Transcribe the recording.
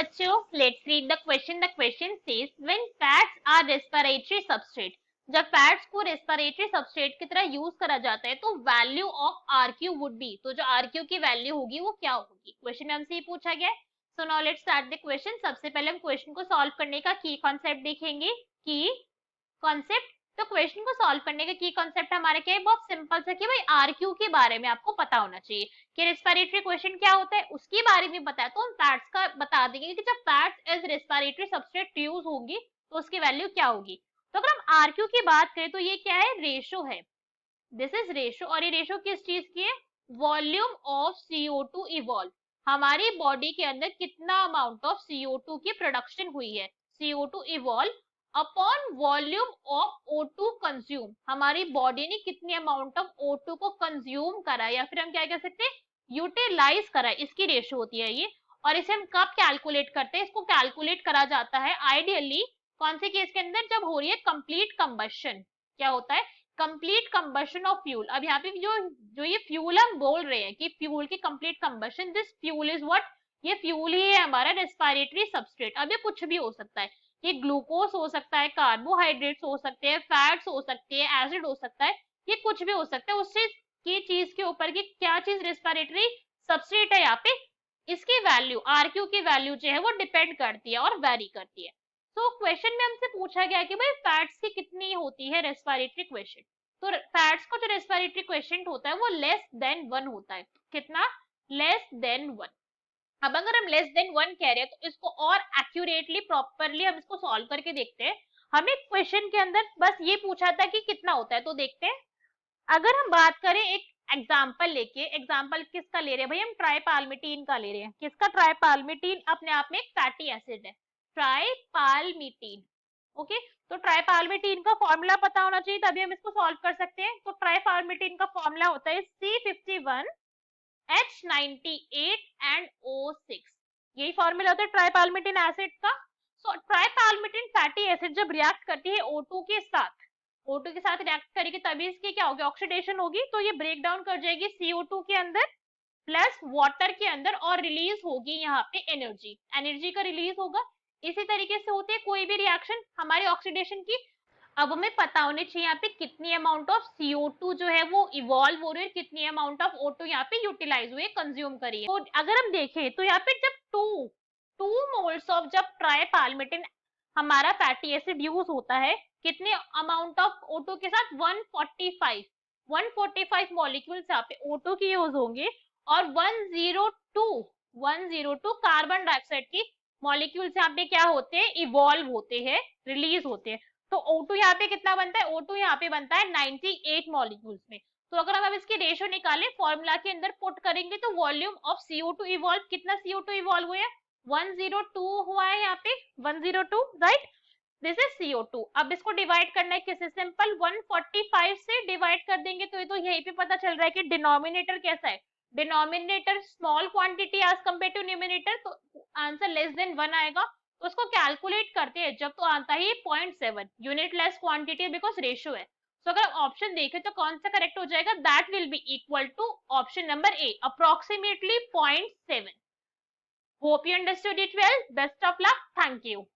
बच्चों, let's read the question. The question says when fats are respiratory substrate. जब fats को respiratory substrate की तरह यूज करा जाता है तो value of RQ would be. तो जो आरक्यू की वैल्यू होगी वो क्या होगी? क्वेश्चन में हमसे ये पूछा गया है. So now let's start the question. सबसे पहले हम क्वेश्चन को सॉल्व करने का की कॉन्सेप्ट देखेंगे. की कॉन्सेप्ट. तो क्वेश्चन को सॉल्व करने का की कॉन्सेप्ट हमारे क्या है? बहुत सिंपल सा कि भाई आरक्यू के बारे में आपको पता होना चाहिए कि रेस्पिरेटरी क्वेश्चन क्या होता है, उसके बारे में बताया तो हम फैट्स का बता देंगे कि जब fats as respiratory substrate use होगी तो उसकी वैल्यू क्या होगी. तो अगर हम आरक्यू की बात करें तो ये क्या है? रेशो है. This is ratio. और ये रेशो किस चीज की है? Volume of CO2 evolve. हमारी बॉडी के अंदर कितना अमाउंट ऑफ CO2 की प्रोडक्शन हुई है, CO2 evolve upon volume of O2 consume. हमारी बॉडी ने कितने अमाउंट ऑफ O2 को कंज्यूम करा या फिर हम क्या कह सकते हैं, यूटिलाइज करा, इसकी रेशो होती है ये. और इसे हम कब कैलकुलेट करते हैं? इसको कैलकुलेट करा जाता है आइडियली कौन से केस के अंदर? जब हो रही है कंप्लीट कंबशन. क्या होता है? Complete combustion of fuel. अब यहाँ पे जो जो ये फ्यूल हम बोल रहे हैं कि फ्यूल की complete combustion, this fuel is what? ये फ्यूल ही है हमारा रेस्पिरेटरी सबस्ट्रेट. अब ये कुछ भी हो सकता है. ये ग्लूकोज हो सकता है, कार्बोहाइड्रेट्स हो सकते हैं, फैट्स हो सकते हैं, एसिड हो सकता है, ये कुछ भी हो सकता है. उससे की चीज के ऊपर की क्या चीज रेस्पिरेटरी सबस्ट्रेट है यहाँ पे, इसकी वैल्यू आरक्यू की वैल्यू जो है वो डिपेंड करती है और वेरी करती है. तो क्वेश्चन में हमसे पूछा गया कि भाई फैट्स की कितनी होती है रेस्पिरेटरी क्वेश्चन. तो फैट्स को जो रेस्पिरेटरी क्वेश्चन होता है वो लेस देन 1 होता है. कितना? Less than 1. अब अगर हम लेस देन 1 कह रहे हैं तो इसको और एक्यूरेटली प्रॉपरली हम इसको सॉल्व करके देखते हैं. हमें क्वेश्चन के अंदर बस ये पूछा था कि कितना होता है, तो देखते हैं. अगर हम बात करें एक एग्जाम्पल लेके, एग्जाम्पल किसका ले रहे हैं भाई? हम ट्राइपाल्मिटीन का ले रहे हैं. किसका? ट्राइपाल्मिटीन अपने आप में एक फैटी एसिड है. ट्राइपाल्मिटीन. ओके. तो ट्राइपाल्मिटीन का फॉर्मूला पता होना चाहिए तभी हम इसको सॉल्व कर सकते हैं. तो ट्राइपाल्मिटीन का फॉर्मूला होता है C51 H98 एंड O6. यही फॉर्मूला होता है ट्राइपाल्मिटीन एसिड का. सो ट्राइपाल्मिटीन फैटी एसिड जब रिएक्ट करती है O2 के साथ, O2 के साथ रिएक्ट करेगी तभी इसकी क्या होगी? ऑक्सीडेशन होगी. तो ये ब्रेक डाउन कर जाएगी CO2 के अंदर प्लस वाटर के अंदर और रिलीज होगी यहाँ पे एनर्जी. एनर्जी का रिलीज होगा. इसी तरीके से होती है कोई भी रिएक्शन हमारी ऑक्सीडेशन की. अब हमें पता होनी चाहिए यहाँ पे कितनी अमाउंट ऑफ CO2 जो है वो इवॉल्व हो रही है, कितनी अमाउंट ऑफ O2 यहाँ पे यूटिलाइज हुई है, कंज्यूम करी है. तो अगर हम देखें तो यहाँ पे जब टू मोल्स ऑफ जब ट्राइपाल्मिटिन हमारा फैटी एसिड यूज होता है, कितने अमाउंट ऑफ O2 के साथ? 145 मॉलिक्यूल्स यहाँ पे O2 की यूज होंगे और 102 कार्बन डाइऑक्साइड की मॉलिक्यूल्स यहाँ पे क्या होते हैं? इवॉल्व होते हैं, रिलीज होते हैं. तो O2 यहाँ पे कितना बनता है? O2 यहाँ पे बनता है 98 मॉलिक्यूल्स में. तो अगर हम अब इसकी रेशो निकालें फॉर्मूला के अंदर पुट करेंगे तो वॉल्यूम ऑफ CO2 इवॉल्व, कितना CO2 इवॉल्व हुआ है? 102 हुआ है यहाँ पे, 102, राइट. This is CO2. अब इसको डिवाइड करना है किससे? सिंपल 145 से डिवाइड कर देंगे तो ये तो यहीं पे पता चल रहा है कि डिनोमिनेटर कैसा है. Denominator small quantity as compared to numerator, तो आंसर लेस देन 1 आएगा. तो उसको कैलकुलेट करते हैं जब तो आता है 0.7 unit less quantity because ratio है. तो अगर ऑप्शन देखें तो कौन सा करेक्ट हो जाएगा? That will be equal to option number A, approximately 0.7. Hope you understood it well. Best of luck. Thank you.